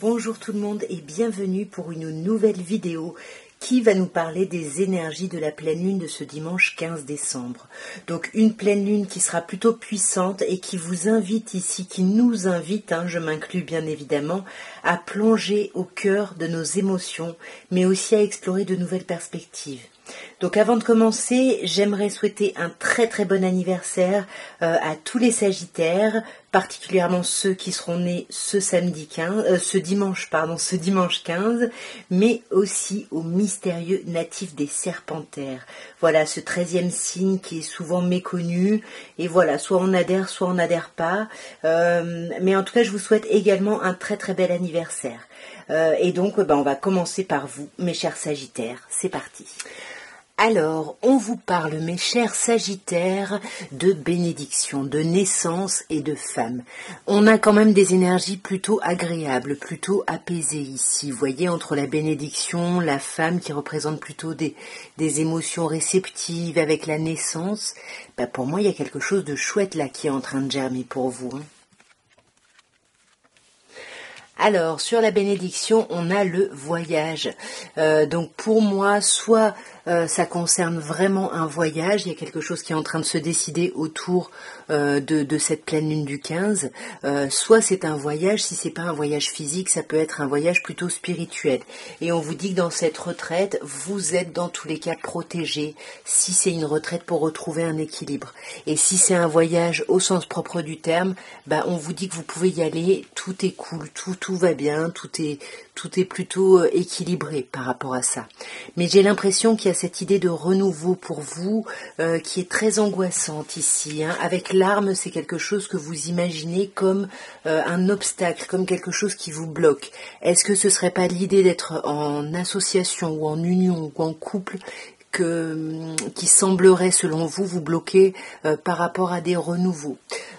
Bonjour tout le monde et bienvenue pour une nouvelle vidéo qui va nous parler des énergies de la pleine lune de ce dimanche 15 décembre. Donc une pleine lune qui sera plutôt puissante et qui vous invite ici, qui nous invite, je m'inclus bien évidemment, à plonger au cœur de nos émotions, mais aussi à explorer de nouvelles perspectives. Donc avant de commencer, j'aimerais souhaiter un très très bon anniversaire à tous les Sagittaires, particulièrement ceux qui seront nés ce dimanche 15, mais aussi aux mystérieux natifs des Serpentaires. Voilà, ce 13e signe qui est souvent méconnu, et voilà, soit on adhère pas, mais en tout cas je vous souhaite également un très très bel anniversaire. Et donc on va commencer par vous, mes chers Sagittaires, c'est parti. Alors, on vous parle, mes chers Sagittaires, de bénédiction, de naissance et de femme. On a quand même des énergies plutôt agréables, plutôt apaisées ici. Vous voyez, entre la bénédiction, la femme qui représente plutôt des émotions réceptives avec la naissance, pour moi, il y a quelque chose de chouette là qui est en train de germer pour vous. Alors, sur la bénédiction, on a le voyage. Donc pour moi, soit ça concerne vraiment un voyage, il y a quelque chose qui est en train de se décider autour de cette pleine lune du 15, soit c'est un voyage, si c'est pas un voyage physique, ça peut être un voyage plutôt spirituel. Et on vous dit que dans cette retraite, vous êtes dans tous les cas protégé, si c'est une retraite pour retrouver un équilibre. Et si c'est un voyage au sens propre du terme, on vous dit que vous pouvez y aller, tout est cool, tout va bien, tout est plutôt équilibré par rapport à ça. Mais j'ai l'impression qu'il y a cette idée de renouveau pour vous qui est très angoissante ici. Avec l'arme, c'est quelque chose que vous imaginez comme un obstacle, comme quelque chose qui vous bloque. Est-ce que ce serait pas l'idée d'être en association ou en union ou en couple qui semblerait selon vous vous bloquer par rapport à des renouveaux?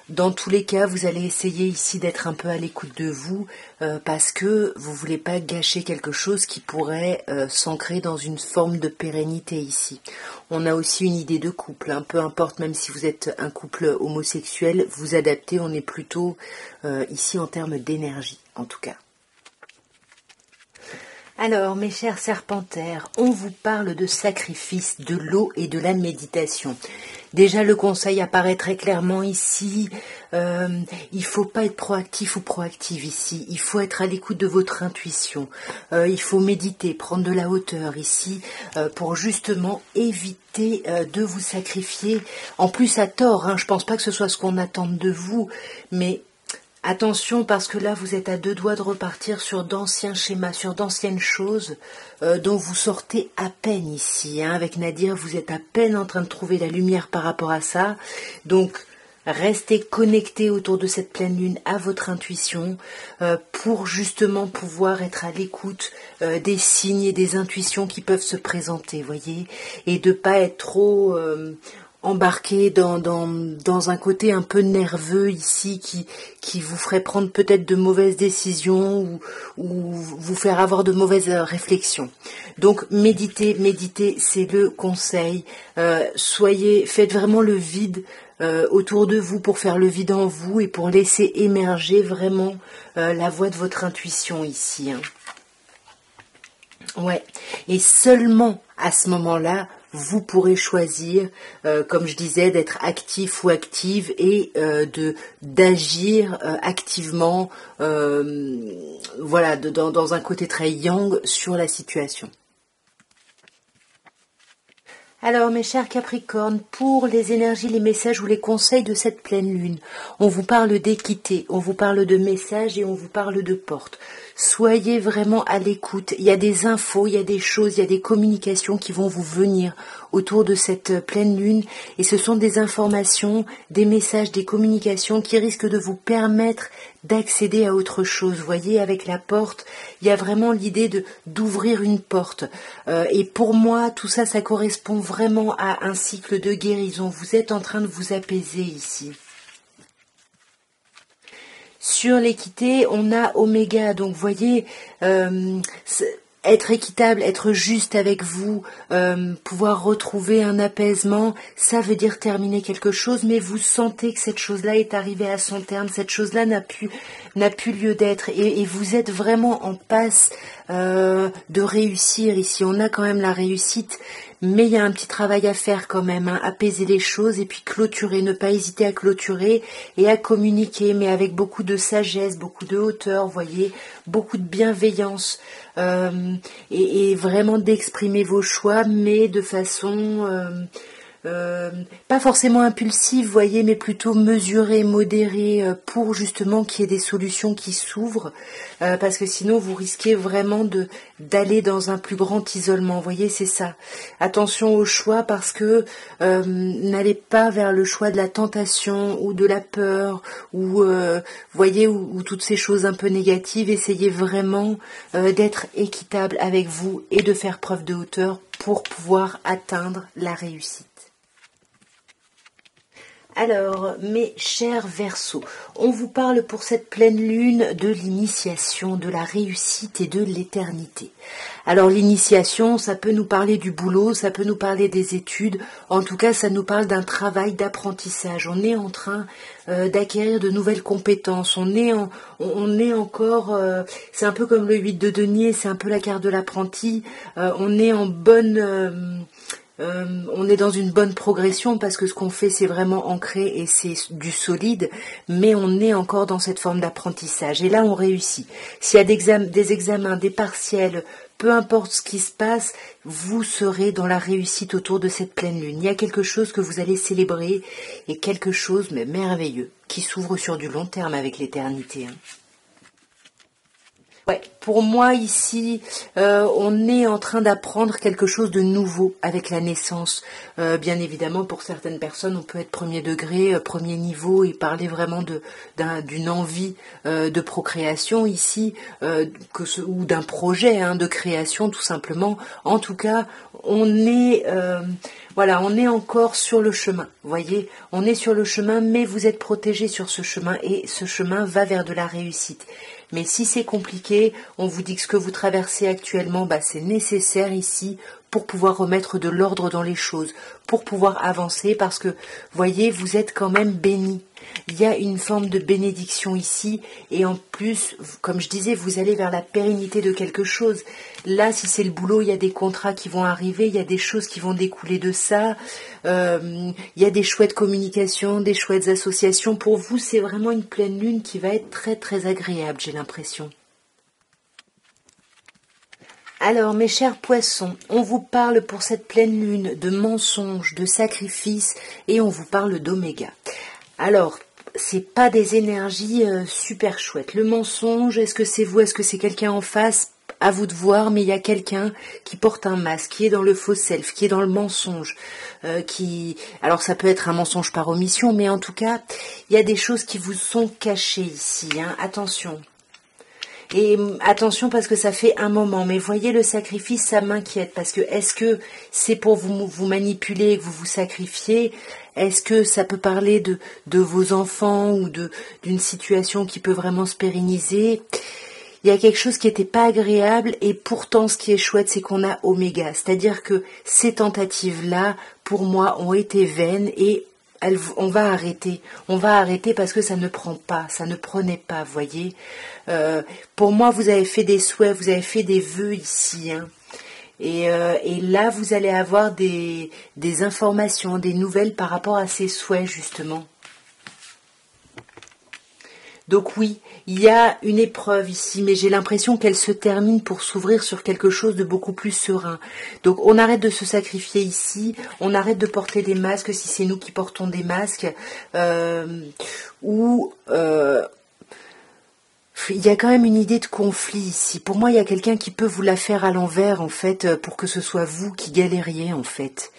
Dans tous les cas, vous allez essayer ici d'être un peu à l'écoute de vous parce que vous voulez pas gâcher quelque chose qui pourrait s'ancrer dans une forme de pérennité ici. On a aussi une idée de couple, peu importe, même si vous êtes un couple homosexuel, vous adaptez, on est plutôt ici en termes d'énergie en tout cas. Alors, mes chers Serpentaires, on vous parle de sacrifice, de l'eau et de la méditation. Déjà, le conseil apparaît très clairement ici. Il faut pas être proactif ou proactive ici. Il faut être à l'écoute de votre intuition. Il faut méditer, prendre de la hauteur ici pour justement éviter de vous sacrifier. En plus, à tort, je pense pas que ce soit ce qu'on attend de vous, mais attention, parce que là, vous êtes à deux doigts de repartir sur d'anciens schémas, sur d'anciennes choses dont vous sortez à peine ici. Avec Nadir, vous êtes à peine en train de trouver la lumière par rapport à ça. Donc, restez connectés autour de cette pleine lune à votre intuition pour justement pouvoir être à l'écoute des signes et des intuitions qui peuvent se présenter, voyez, et de pas être trop embarqué dans un côté un peu nerveux ici qui vous ferait prendre peut-être de mauvaises décisions ou vous faire avoir de mauvaises réflexions. Donc méditez, c'est le conseil. Faites vraiment le vide autour de vous pour faire le vide en vous et pour laisser émerger vraiment la voix de votre intuition ici. Ouais, et seulement à ce moment-là, vous pourrez choisir, comme je disais, d'être actif ou active et d'agir activement, dans un côté très yang sur la situation. Alors mes chers Capricornes, pour les énergies, les messages ou les conseils de cette pleine lune, on vous parle d'équité, on vous parle de messages et on vous parle de portes. Soyez vraiment à l'écoute, il y a des infos, il y a des choses, il y a des communications qui vont vous venir autour de cette pleine lune et ce sont des informations, des messages, des communications qui risquent de vous permettre d'accéder à autre chose. Vous voyez, avec la porte, il y a vraiment l'idée d'ouvrir une porte. Et pour moi, tout ça, ça correspond vraiment à un cycle de guérison. Vous êtes en train de vous apaiser ici. Sur l'équité, on a Oméga. Donc, vous voyez, être équitable, être juste avec vous, pouvoir retrouver un apaisement, ça veut dire terminer quelque chose, mais vous sentez que cette chose-là est arrivée à son terme, cette chose-là n'a plus lieu d'être, et vous êtes vraiment en passe de réussir ici. On a quand même la réussite, mais il y a un petit travail à faire quand même, hein, apaiser les choses et puis clôturer, ne pas hésiter à clôturer et à communiquer, mais avec beaucoup de sagesse, beaucoup de hauteur, vous voyez, beaucoup de bienveillance, et vraiment d'exprimer vos choix, mais de façon pas forcément impulsive, vous voyez, mais plutôt mesurée, modérée, pour justement qu'il y ait des solutions qui s'ouvrent, parce que sinon vous risquez vraiment d'aller dans un plus grand isolement, vous voyez, c'est ça. Attention au choix, parce que n'allez pas vers le choix de la tentation ou de la peur, ou voyez, ou toutes ces choses un peu négatives. Essayez vraiment d'être équitable avec vous et de faire preuve de hauteur pour pouvoir atteindre la réussite. Alors, mes chers Verseaux, on vous parle pour cette pleine lune de l'initiation, de la réussite et de l'éternité. Alors l'initiation, ça peut nous parler du boulot, ça peut nous parler des études, en tout cas ça nous parle d'un travail d'apprentissage. On est en train d'acquérir de nouvelles compétences, on est encore, c'est un peu comme le 8 de denier, c'est un peu la carte de l'apprenti, on est en bonne... on est dans une bonne progression parce que ce qu'on fait c'est vraiment ancré et c'est du solide, mais on est encore dans cette forme d'apprentissage et là on réussit. S'il y a des examens, des partiels, peu importe ce qui se passe, vous serez dans la réussite autour de cette pleine lune. Il y a quelque chose que vous allez célébrer et quelque chose mais merveilleux qui s'ouvre sur du long terme avec l'éternité, hein. Ouais, pour moi ici, on est en train d'apprendre quelque chose de nouveau avec la naissance. Bien évidemment, pour certaines personnes, on peut être premier degré, premier niveau et parler vraiment d'une envie de procréation ici, ou d'un projet, hein, de création tout simplement. En tout cas, on est encore sur le chemin. Vous voyez, on est sur le chemin, mais vous êtes protégé sur ce chemin et ce chemin va vers de la réussite. Mais si c'est compliqué, on vous dit que ce que vous traversez actuellement, c'est nécessaire ici pour pouvoir remettre de l'ordre dans les choses, pour pouvoir avancer, parce que, voyez, vous êtes quand même bénis. Il y a une forme de bénédiction ici, et en plus, comme je disais, vous allez vers la pérennité de quelque chose. Là, si c'est le boulot, il y a des contrats qui vont arriver, il y a des choses qui vont découler de ça, il y a des chouettes communications, des chouettes associations. Pour vous, c'est vraiment une pleine lune qui va être très très agréable, j'ai l'impression. Alors, mes chers poissons, on vous parle pour cette pleine lune de mensonges, de sacrifices, et on vous parle d'oméga. Alors, c'est pas des énergies super chouettes. Le mensonge, est-ce que c'est vous, est-ce que c'est quelqu'un en face? À vous de voir, mais il y a quelqu'un qui porte un masque, qui est dans le faux self, qui est dans le mensonge, alors ça peut être un mensonge par omission, mais en tout cas, il y a des choses qui vous sont cachées ici, hein. Attention. Et attention parce que ça fait un moment, mais voyez le sacrifice, ça m'inquiète, parce que est-ce que c'est pour vous manipuler, que vous vous sacrifiez? Est-ce que ça peut parler de vos enfants ou d'une situation qui peut vraiment se pérenniser? Il y a quelque chose qui n'était pas agréable et pourtant ce qui est chouette c'est qu'on a Oméga, c'est-à-dire que ces tentatives-là pour moi ont été vaines et on va arrêter parce que ça ne prend pas, ça ne prenait pas, vous voyez. Pour moi vous avez fait des souhaits, vous avez fait des vœux ici, hein. Et là vous allez avoir des informations, des nouvelles par rapport à ces souhaits justement. Donc oui, il y a une épreuve ici, mais j'ai l'impression qu'elle se termine pour s'ouvrir sur quelque chose de beaucoup plus serein. Donc on arrête de se sacrifier ici, on arrête de porter des masques si c'est nous qui portons des masques, il y a quand même une idée de conflit ici. Pour moi, il y a quelqu'un qui peut vous la faire à l'envers, en fait, pour que ce soit vous qui galériez, en fait.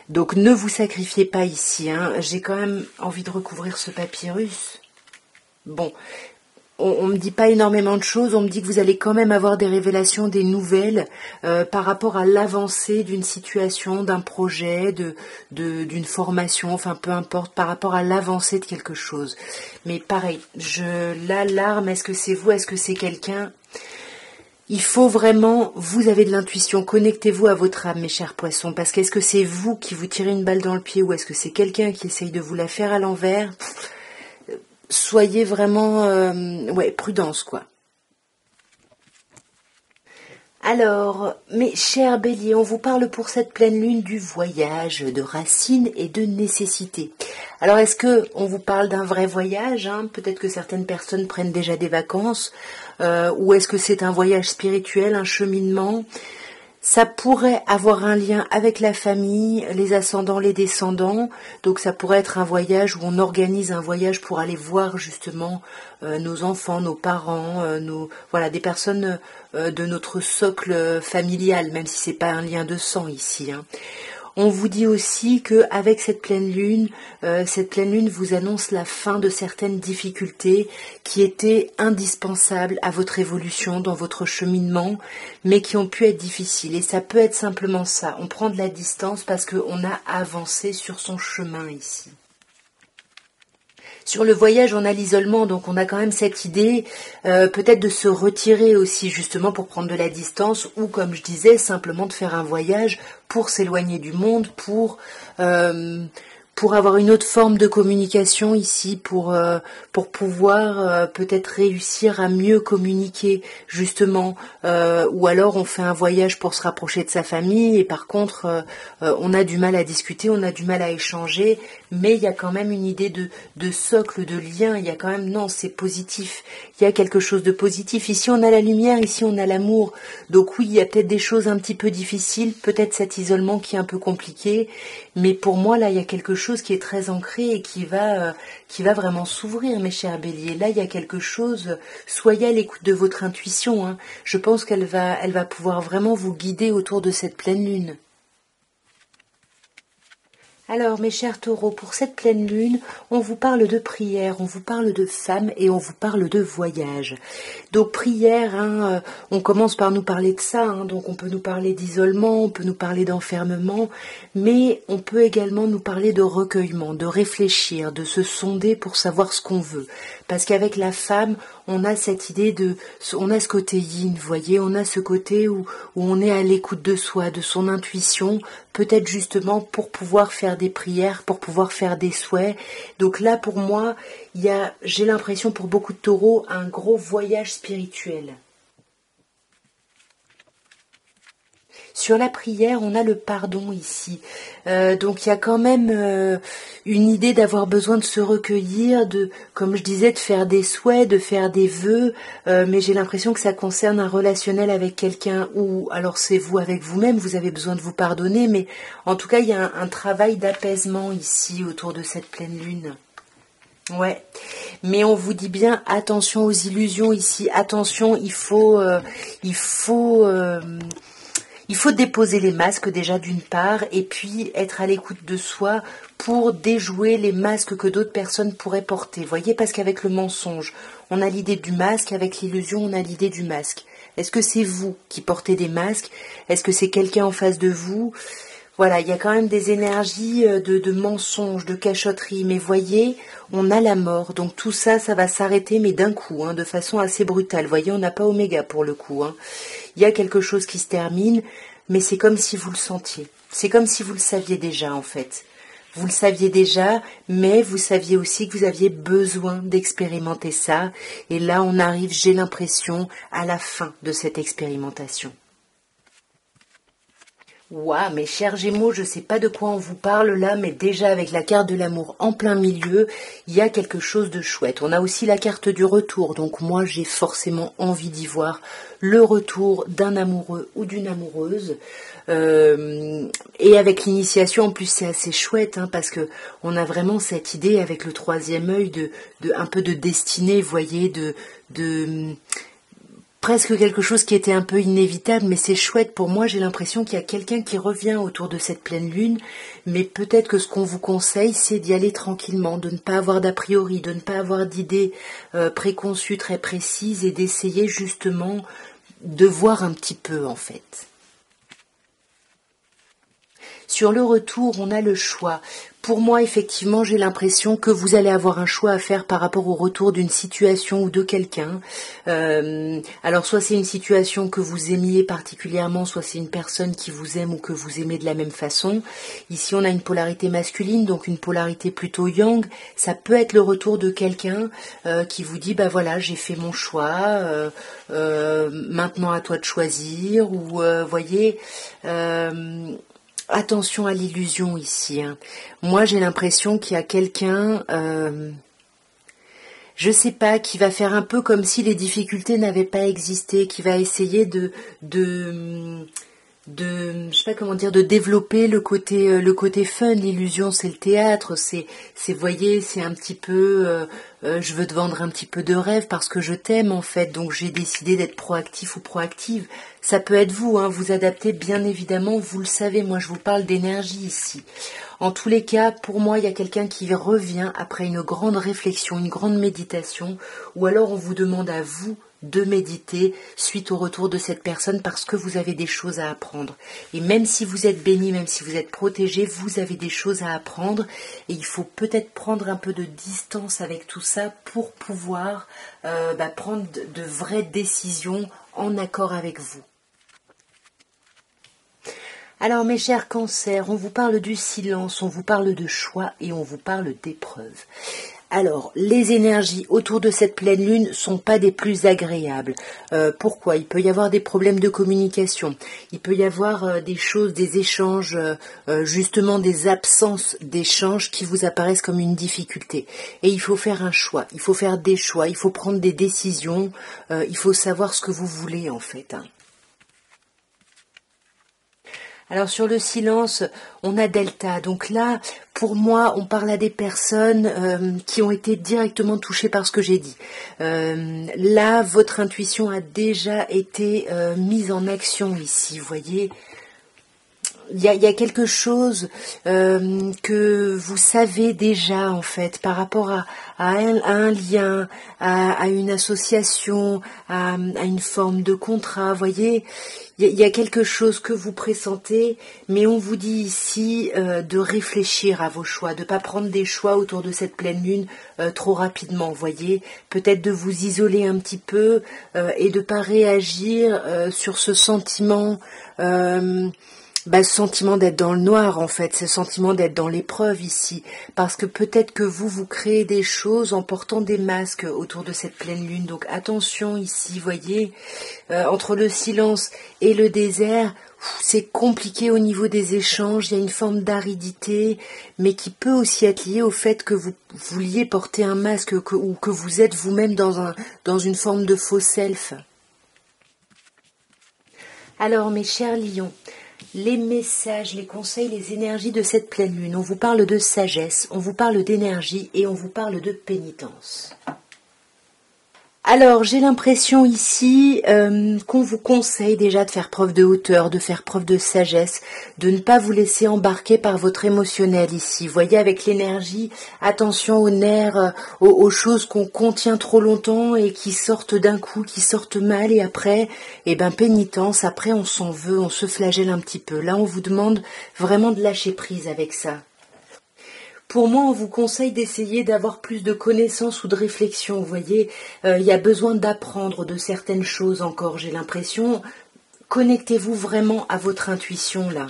Donc ne vous sacrifiez pas ici, hein. J'ai quand même envie de recouvrir ce papyrus. Bon, on me dit pas énormément de choses, on me dit que vous allez quand même avoir des révélations, des nouvelles par rapport à l'avancée d'une situation, d'un projet, d'une formation, enfin peu importe, par rapport à l'avancée de quelque chose. Mais pareil, l'alarme, est-ce que c'est vous, est-ce que c'est quelqu'un? Il faut vraiment, vous avez de l'intuition, connectez-vous à votre âme, mes chers poissons, parce qu'est-ce que c'est vous qui vous tirez une balle dans le pied ou est-ce que c'est quelqu'un qui essaye de vous la faire à l'envers? Soyez vraiment, prudence, quoi. Alors, mes chers béliers, on vous parle pour cette pleine lune du voyage, de racines et de nécessité. Alors, est-ce que on vous parle d'un vrai voyage, hein? Peut-être que certaines personnes prennent déjà des vacances, ou est-ce que c'est un voyage spirituel, un cheminement? Ça pourrait avoir un lien avec la famille, les ascendants, les descendants. Donc ça pourrait être un voyage où on organise un voyage pour aller voir justement nos enfants, nos parents, des personnes de notre socle familial, même si c'est pas un lien de sang ici, hein. On vous dit aussi que avec cette pleine lune vous annonce la fin de certaines difficultés qui étaient indispensables à votre évolution dans votre cheminement, mais qui ont pu être difficiles. Et ça peut être simplement ça. On prend de la distance parce qu'on a avancé sur son chemin ici. Sur le voyage, on a l'isolement, donc on a quand même cette idée peut-être de se retirer aussi justement pour prendre de la distance ou comme je disais, simplement de faire un voyage pour s'éloigner du monde, pour avoir une autre forme de communication ici, pour pouvoir peut-être réussir à mieux communiquer justement, ou alors on fait un voyage pour se rapprocher de sa famille et par contre on a du mal à discuter, on a du mal à échanger, mais il y a quand même une idée de socle, de lien, il y a quand même, non, c'est positif, il y a quelque chose de positif, ici on a la lumière, ici on a l'amour, donc oui, il y a peut-être des choses un petit peu difficiles, peut-être cet isolement qui est un peu compliqué, mais pour moi là il y a quelque chose qui est très ancré et qui va vraiment s'ouvrir, mes chers béliers. Là il y a quelque chose, soyez à l'écoute de votre intuition, hein. Je pense qu'elle va pouvoir vraiment vous guider autour de cette pleine lune. Alors, mes chers taureaux, pour cette pleine lune, on vous parle de prière, on vous parle de femmes et on vous parle de voyage. Donc, prière, hein, on commence par nous parler de ça, hein, donc on peut nous parler d'isolement, on peut nous parler d'enfermement, mais on peut également nous parler de recueillement, de réfléchir, de se sonder pour savoir ce qu'on veut. Parce qu'avec la femme, on a cette idée on a ce côté yin, vous voyez, on a ce côté où on est à l'écoute de soi, de son intuition, peut-être justement pour pouvoir faire des prières, pour pouvoir faire des souhaits. Donc là, pour moi, j'ai l'impression pour beaucoup de taureaux, un gros voyage spirituel. Sur la prière, on a le pardon ici. Donc il y a quand même une idée d'avoir besoin de se recueillir, comme je disais, de faire des souhaits, de faire des vœux, mais j'ai l'impression que ça concerne un relationnel avec quelqu'un ou alors c'est vous avec vous-même, vous avez besoin de vous pardonner, mais en tout cas il y a un travail d'apaisement ici autour de cette pleine lune. Ouais, mais on vous dit bien attention aux illusions ici, attention, il faut déposer les masques déjà d'une part et puis être à l'écoute de soi pour déjouer les masques que d'autres personnes pourraient porter. Voyez, parce qu'avec le mensonge, on a l'idée du masque, avec l'illusion, on a l'idée du masque. Est-ce que c'est vous qui portez des masques? Est-ce que c'est quelqu'un en face de vous? Voilà, il y a quand même des énergies de mensonges, de cachotterie. Mais voyez, on a la mort. Donc tout ça, ça va s'arrêter, mais d'un coup, hein, de façon assez brutale. Voyez, on n'a pas Oméga pour le coup, hein. Il y a quelque chose qui se termine, mais c'est comme si vous le sentiez. C'est comme si vous le saviez déjà, en fait. Vous le saviez déjà, mais vous saviez aussi que vous aviez besoin d'expérimenter ça. Et là, on arrive, j'ai l'impression, à la fin de cette expérimentation. Ouah, mes chers Gémeaux, je sais pas de quoi on vous parle là, mais déjà avec la carte de l'amour en plein milieu, il y a quelque chose de chouette. On a aussi la carte du retour, donc moi j'ai forcément envie d'y voir le retour d'un amoureux ou d'une amoureuse. Et avec l'initiation, en plus c'est assez chouette, hein, parce que on a vraiment cette idée avec le troisième œil de un peu de destinée, vous voyez, de presque quelque chose qui était un peu inévitable, mais c'est chouette pour moi. J'ai l'impression qu'il y a quelqu'un qui revient autour de cette pleine lune, mais peut-être que ce qu'on vous conseille, c'est d'y aller tranquillement, de ne pas avoir d'a priori, de ne pas avoir d'idées préconçues très précises et d'essayer justement de voir un petit peu en fait. Sur le retour, on a le choix. Pour moi, effectivement, j'ai l'impression que vous allez avoir un choix à faire par rapport au retour d'une situation ou de quelqu'un. Alors, soit c'est une situation que vous aimiez particulièrement, soit c'est une personne qui vous aime ou que vous aimez de la même façon. Ici, on a une polarité masculine, donc une polarité plutôt yang. Ça peut être le retour de quelqu'un qui vous dit, bah voilà, j'ai fait mon choix, maintenant à toi de choisir, ou voyez... Attention à l'illusion ici. Hein. Moi, j'ai l'impression qu'il y a quelqu'un, je sais pas, qui va faire un peu comme si les difficultés n'avaient pas existé, qui va essayer je sais pas comment dire, de développer le côté fun. L'illusion, c'est le théâtre, voyez, c'est un petit peu, je veux te vendre un petit peu de rêve parce que je t'aime en fait, donc j'ai décidé d'être proactif ou proactive. Ça peut être vous, hein, vous adaptez bien évidemment, vous le savez, moi je vous parle d'énergie ici. En tous les cas, pour moi, il y a quelqu'un qui revient après une grande réflexion, une grande méditation, ou alors on vous demande à vous de méditer suite au retour de cette personne parce que vous avez des choses à apprendre. Et même si vous êtes béni, même si vous êtes protégé, vous avez des choses à apprendre et il faut peut-être prendre un peu de distance avec tout ça pour pouvoir prendre de vraies décisions en accord avec vous. Alors mes chers cancers, on vous parle du silence, on vous parle de choix et on vous parle d'épreuves. Alors, les énergies autour de cette pleine lune sont pas des plus agréables. Pourquoi ? Il peut y avoir des problèmes de communication. Il peut y avoir des choses, des échanges, justement des absences d'échanges qui vous apparaissent comme une difficulté. Et il faut faire un choix. Il faut faire des choix. Il faut prendre des décisions. Il faut savoir ce que vous voulez en fait. Hein. Alors sur le silence, on a Delta. Donc là, pour moi, on parle à des personnes qui ont été directement touchées par ce que j'ai dit. Là, votre intuition a déjà été mise en action ici, vous voyez. Il y a quelque chose que vous savez déjà en fait par rapport à un lien, à une association, à une forme de contrat, vous voyez. Il y a quelque chose que vous pressentez, mais on vous dit ici de réfléchir à vos choix, de ne pas prendre des choix autour de cette pleine lune trop rapidement, vous voyez. Peut-être de vous isoler un petit peu et de ne pas réagir sur ce sentiment... ce sentiment d'être dans le noir en fait, ce sentiment d'être dans l'épreuve ici, parce que peut-être que vous créez des choses en portant des masques autour de cette pleine lune, donc attention ici, voyez, entre le silence et le désert, c'est compliqué au niveau des échanges, il y a une forme d'aridité, mais qui peut aussi être liée au fait que vous vouliez porter un masque ou que vous êtes vous-même dans une forme de faux self. Alors mes chers lions, les messages, les conseils, les énergies de cette pleine lune. On vous parle de sagesse, on vous parle d'énergie et on vous parle de pénitence. Alors, j'ai l'impression ici qu'on vous conseille déjà de faire preuve de hauteur, de faire preuve de sagesse, de ne pas vous laisser embarquer par votre émotionnel ici. Vous voyez, avec l'énergie, attention aux nerfs, aux choses qu'on contient trop longtemps et qui sortent d'un coup, qui sortent mal et après, pénitence, après on s'en veut, on se flagelle un petit peu. Là, on vous demande vraiment de lâcher prise avec ça. Pour moi, on vous conseille d'essayer d'avoir plus de connaissances ou de réflexion. Vous voyez, il y a besoin d'apprendre de certaines choses encore, j'ai l'impression. Connectez-vous vraiment à votre intuition, là.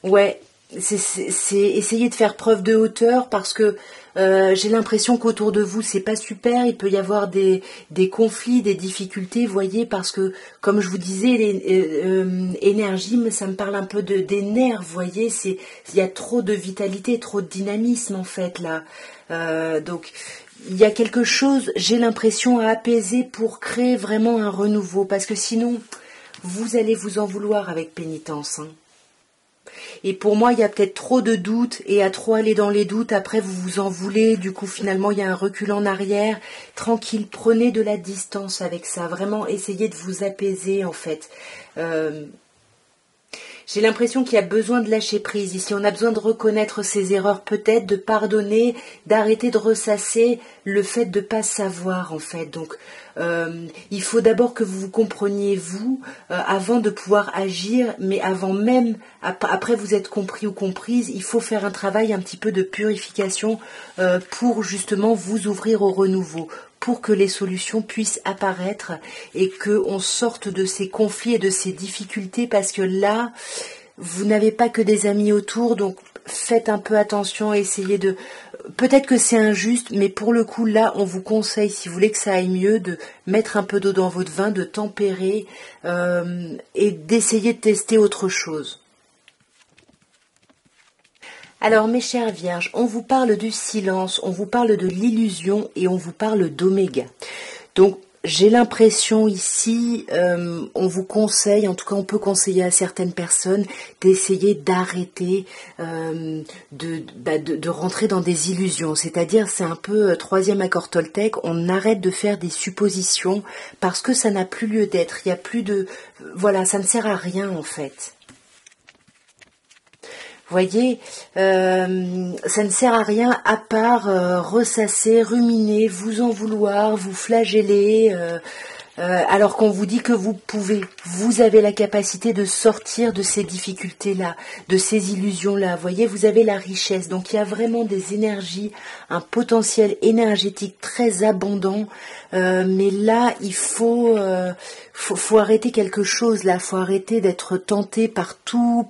Ouais, c'est essayer de faire preuve de hauteur parce que j'ai l'impression qu'autour de vous, c'est pas super. Il peut y avoir des conflits, des difficultés, vous voyez, parce que, comme je vous disais, énergie, ça me parle un peu des nerfs, vous voyez. Il y a trop de vitalité, trop de dynamisme, en fait, là. Donc, il y a quelque chose, j'ai l'impression, à apaiser pour créer vraiment un renouveau. Parce que sinon, vous allez vous en vouloir avec pénitence, hein. Et pour moi, il y a peut-être trop de doutes et à trop aller dans les doutes, après vous vous en voulez, du coup finalement il y a un recul en arrière. Tranquille, prenez de la distance avec ça, vraiment essayez de vous apaiser en fait. J'ai l'impression qu'il y a besoin de lâcher prise. Ici, on a besoin de reconnaître ses erreurs, peut-être, de pardonner, d'arrêter de ressasser le fait de ne pas savoir, en fait. Donc, il faut d'abord que vous vous compreniez, vous, avant de pouvoir agir, mais avant même, après vous êtes compris ou comprise, il faut faire un travail un petit peu de purification pour justement vous ouvrir au renouveau, pour que les solutions puissent apparaître et qu'on sorte de ces conflits et de ces difficultés, parce que là, vous n'avez pas que des amis autour, donc faites un peu attention, essayez de... Peut-être que c'est injuste, mais pour le coup, là, on vous conseille, si vous voulez que ça aille mieux, de mettre un peu d'eau dans votre vin, de tempérer et d'essayer de tester autre chose. Alors mes chères vierges, on vous parle du silence, on vous parle de l'illusion et on vous parle d'oméga. Donc j'ai l'impression ici, on vous conseille, en tout cas on peut conseiller à certaines personnes d'essayer d'arrêter de rentrer dans des illusions. C'est-à-dire c'est un peu troisième accord Toltec, on arrête de faire des suppositions parce que ça n'a plus lieu d'être, il n'y a plus de... Voilà, ça ne sert à rien en fait. Voyez, ça ne sert à rien à part ressasser, ruminer, vous en vouloir, vous flageller, alors qu'on vous dit que vous pouvez. Vous avez la capacité de sortir de ces difficultés-là, de ces illusions-là. Voyez, vous avez la richesse. Donc il y a vraiment des énergies, un potentiel énergétique très abondant. Mais là, il faut arrêter quelque chose. Là, faut arrêter d'être tenté par tout,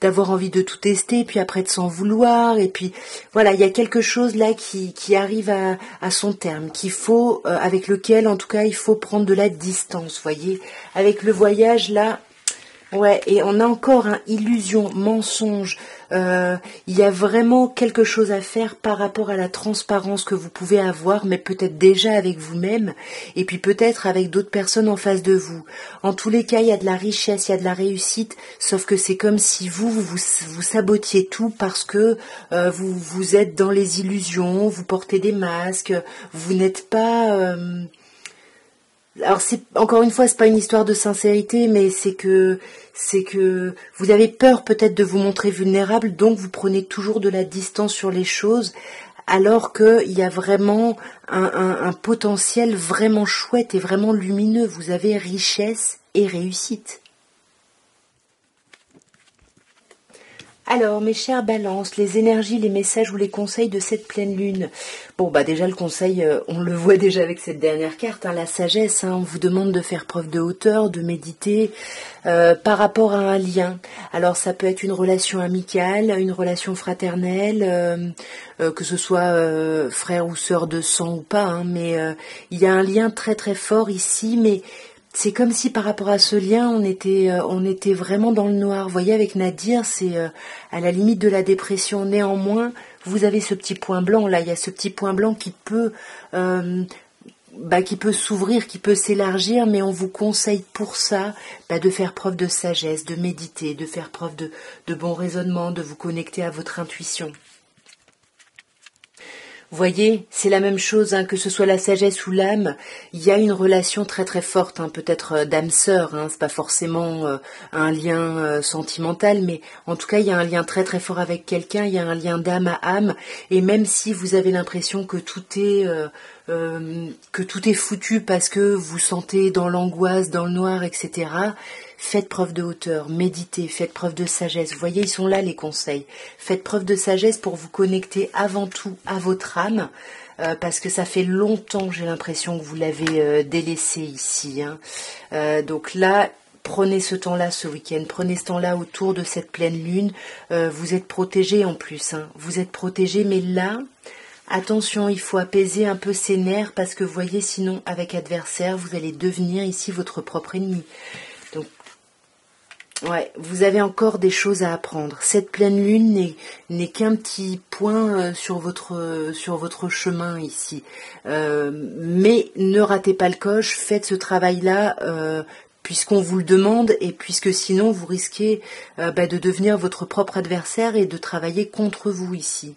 d'avoir envie de tout tester, puis après de s'en vouloir. Et puis voilà, il y a quelque chose là qui arrive à son terme, qu'il faut, avec lequel, en tout cas, il faut prendre de la distance. Voyez, avec le voyage là. Ouais, et on a encore illusion, mensonge. Il y a vraiment quelque chose à faire par rapport à la transparence que vous pouvez avoir, mais peut-être déjà avec vous-même, et puis peut-être avec d'autres personnes en face de vous. En tous les cas, il y a de la richesse, il y a de la réussite, sauf que c'est comme si vous sabotiez tout parce que vous êtes dans les illusions, vous portez des masques, vous n'êtes pas... Alors c'est encore une fois, c'est pas une histoire de sincérité, mais c'est que vous avez peur peut-être de vous montrer vulnérable, donc vous prenez toujours de la distance sur les choses, alors qu'il y a vraiment un potentiel vraiment chouette et vraiment lumineux. Vous avez richesse et réussite. Alors, mes chères balances, les énergies, les messages ou les conseils de cette pleine lune. Bon, bah déjà le conseil, on le voit déjà avec cette dernière carte, la sagesse. On vous demande de faire preuve de hauteur, de méditer par rapport à un lien. Alors, ça peut être une relation amicale, une relation fraternelle, que ce soit frère ou sœur de sang ou pas. Mais il y a un lien très très fort ici, mais... C'est comme si par rapport à ce lien, on était vraiment dans le noir. Vous voyez, avec Nadir, c'est à la limite de la dépression. Néanmoins, vous avez ce petit point blanc là. Il y a ce petit point blanc qui peut s'ouvrir, qui peut s'élargir, mais on vous conseille pour ça de faire preuve de sagesse, de méditer, de faire preuve de bon raisonnement, de vous connecter à votre intuition. Vous voyez, c'est la même chose, que ce soit la sagesse ou l'âme, il y a une relation très très forte, peut-être d'âme sœur, c'est pas forcément un lien sentimental, mais en tout cas il y a un lien très très fort avec quelqu'un, il y a un lien d'âme à âme, et même si vous avez l'impression que tout est foutu parce que vous sentez dans l'angoisse, dans le noir, etc., faites preuve de hauteur, méditez, faites preuve de sagesse. Vous voyez, ils sont là les conseils. Faites preuve de sagesse pour vous connecter avant tout à votre âme, parce que ça fait longtemps, j'ai l'impression, que vous l'avez délaissé ici. Donc là, prenez ce temps-là ce week-end, prenez ce temps-là autour de cette pleine lune. Vous êtes protégés en plus, vous êtes protégés, mais là... Attention, il faut apaiser un peu ses nerfs parce que vous voyez, sinon, avec adversaire, vous allez devenir ici votre propre ennemi. Donc, ouais, vous avez encore des choses à apprendre. Cette pleine lune n'est qu'un petit point sur votre chemin ici. Mais ne ratez pas le coche, faites ce travail-là puisqu'on vous le demande et puisque sinon vous risquez de devenir votre propre adversaire et de travailler contre vous ici.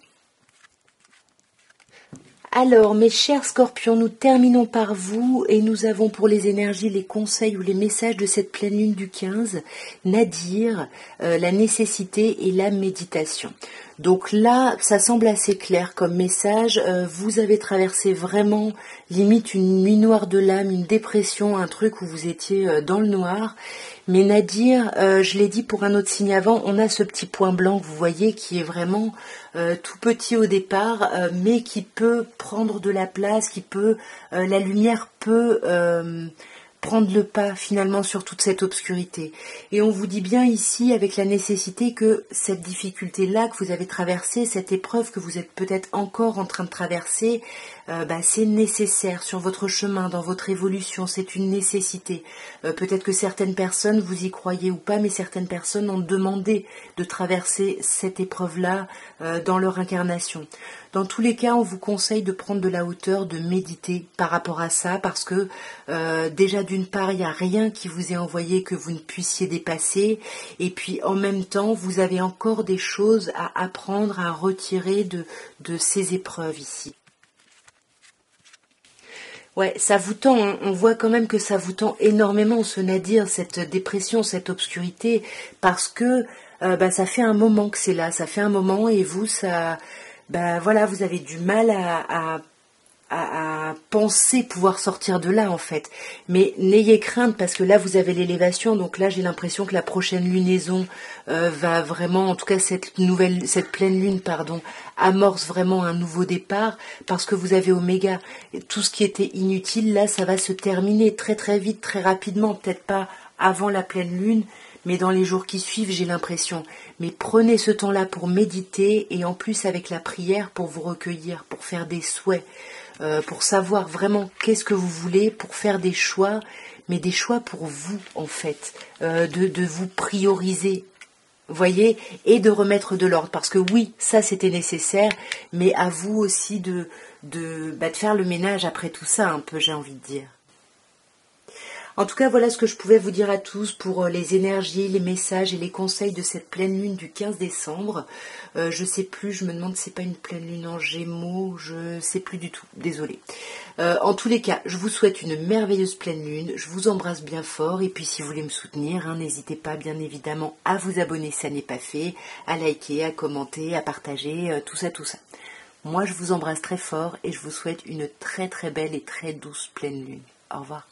Alors, mes chers scorpions, nous terminons par vous et nous avons pour les énergies, les conseils ou les messages de cette pleine lune du 15, Nadir, la nécessité et la méditation. Donc là, ça semble assez clair comme message. Vous avez traversé vraiment limite une nuit noire de l'âme, une dépression, un truc où vous étiez dans le noir. Mais Nadir, je l'ai dit pour un autre signe avant, on a ce petit point blanc que vous voyez qui est vraiment tout petit au départ, mais qui peut prendre de la place, la lumière peut prendre le pas finalement sur toute cette obscurité. Et on vous dit bien ici avec la nécessité que cette difficulté-là que vous avez traversée, cette épreuve que vous êtes peut-être encore en train de traverser, c'est nécessaire sur votre chemin, dans votre évolution, c'est une nécessité. Peut-être que certaines personnes, vous y croyez ou pas, mais certaines personnes ont demandé de traverser cette épreuve-là dans leur incarnation. Dans tous les cas, on vous conseille de prendre de la hauteur, de méditer par rapport à ça, parce que déjà d'une part, il n'y a rien qui vous est envoyé que vous ne puissiez dépasser, et puis en même temps, vous avez encore des choses à apprendre, à retirer de ces épreuves ici. Ouais, ça vous tend, hein. On voit quand même que ça vous tend énormément, ce Nadir, cette dépression, cette obscurité, parce que ça fait un moment que c'est là, ça fait un moment, et vous, voilà, vous avez du mal à penser pouvoir sortir de là en fait. Mais n'ayez crainte parce que là vous avez l'élévation, donc là j'ai l'impression que la prochaine lunaison va vraiment, en tout cas cette pleine lune, pardon, amorce vraiment un nouveau départ parce que vous avez Oméga. Et tout ce qui était inutile là, ça va se terminer très très vite, très rapidement, peut-être pas avant la pleine lune, mais dans les jours qui suivent, j'ai l'impression. Mais prenez ce temps-là pour méditer et en plus avec la prière pour vous recueillir, pour faire des souhaits, pour savoir vraiment qu'est-ce que vous voulez, pour faire des choix, mais des choix pour vous en fait, de vous prioriser, voyez, et de remettre de l'ordre. Parce que oui, ça c'était nécessaire, mais à vous aussi de faire le ménage après tout ça un peu, j'ai envie de dire. En tout cas, voilà ce que je pouvais vous dire à tous pour les énergies, les messages et les conseils de cette pleine lune du 15 décembre. Je sais plus, je me demande si c'est pas une pleine lune en Gémeaux, je sais plus du tout, désolée. En tous les cas, je vous souhaite une merveilleuse pleine lune, je vous embrasse bien fort et puis si vous voulez me soutenir, n'hésitez pas bien évidemment à vous abonner si ça n'est pas fait, à liker, à commenter, à partager, tout ça, tout ça. Moi, je vous embrasse très fort et je vous souhaite une très très belle et très douce pleine lune. Au revoir.